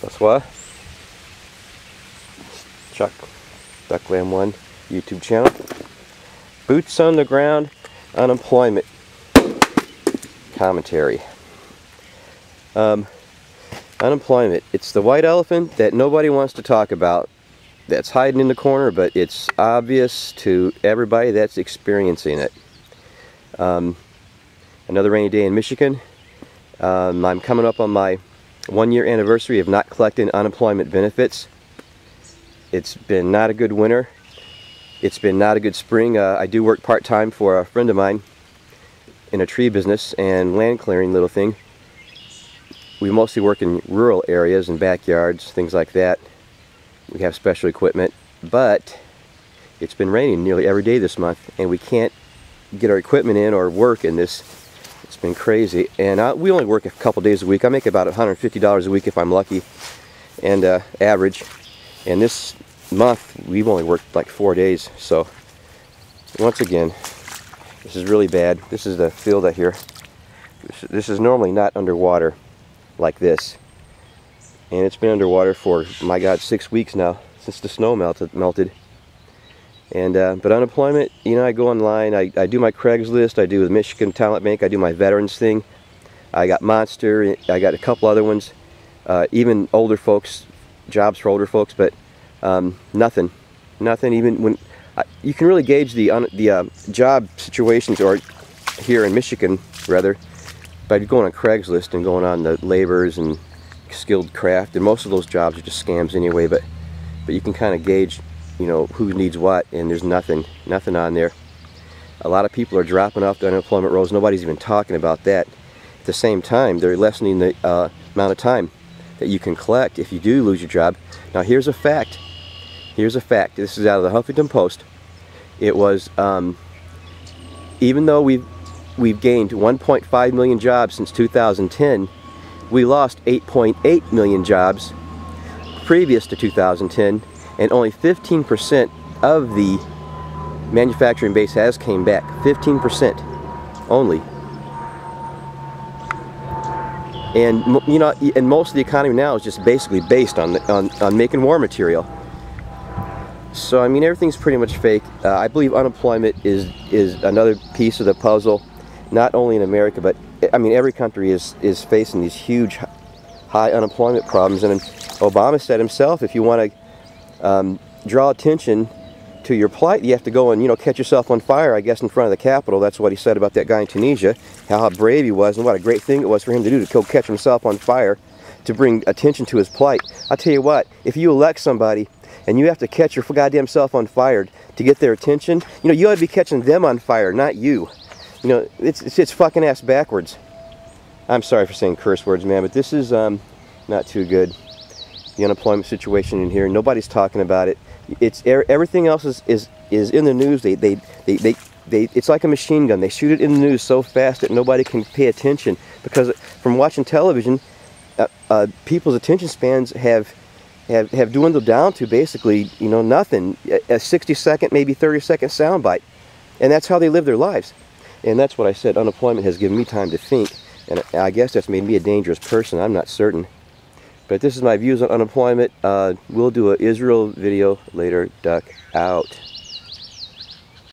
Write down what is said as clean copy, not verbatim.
Bonsoir. Chuck, Duckland1 YouTube channel. Boots on the ground, unemployment commentary. Unemployment. It's the white elephant that nobody wants to talk about, that's hiding in the corner, but it's obvious to everybody that's experiencing it. Another rainy day in Michigan. I'm coming up on my 1-year anniversary of not collecting unemployment benefits. It's been not a good winter. It's been not a good spring. I do work part-time for a friend of mine in a tree business and land clearing little thing. We mostly work in rural areas and backyards, things like that. We have special equipment, but it's been raining nearly every day this month, and we can't get our equipment in or work in this. It's been crazy, and we only work a couple days a week. I make about $150 a week if I'm lucky, and average. And this month we've only worked like 4 days. So once again, this is really bad. This is the field out here. This is normally not underwater like this, and it's been underwater for, my God, 6 weeks now since the snow melted. And but unemployment, you know, I go online, I do my Craigslist, I do the Michigan Talent Bank, I do my veterans thing. I got Monster, I got a couple other ones, even older folks, jobs for older folks, but nothing. Even when you can really gauge the job situations, or here in Michigan rather, by going on Craigslist and going on the laborers and skilled craft, and most of those jobs are just scams anyway. But you can kind of gauge, you know, who needs what, and there's nothing on there. A lot of people are dropping off the unemployment rolls. Nobody's even talking about that. At the same time, they're lessening the amount of time that you can collect if you do lose your job. Now here's a fact. Here's a fact. This is out of the Huffington Post. It was, even though we've gained 1.5 million jobs since 2010, we lost 8.8 million jobs previous to 2010, and only 15% of the manufacturing base has came back. 15% only. And you know, and most of the economy now is just basically based on making war material. So I mean, everything's pretty much fake. I believe unemployment is another piece of the puzzle, not only in America, but I mean every country is facing these huge high unemployment problems. And Obama said himself, if you want to draw attention to your plight, you have to go and, you know, catch yourself on fire, I guess, in front of the Capitol. That's what he said about that guy in Tunisia, how brave he was and what a great thing it was for him to do, to go catch himself on fire to bring attention to his plight. I'll tell you what, if you elect somebody and you have to catch your goddamn self on fire to get their attention, you know, you ought to be catching them on fire, not you. You know, it's fucking ass backwards. I'm sorry for saying curse words, man, but this is not too good. The unemployment situation in here, nobody's talking about it. It's everything else is in the news. It's like a machine gun. They shoot it in the news so fast that nobody can pay attention, because from watching television, people's attention spans have dwindled down to basically, you know, nothing. A 60-second, maybe 30-second soundbite, and that's how they live their lives. And that's what I said. Unemployment has given me time to think, and I guess that's made me a dangerous person. I'm not certain. But this is my views on unemployment. We'll do an Israel video later. Duck out.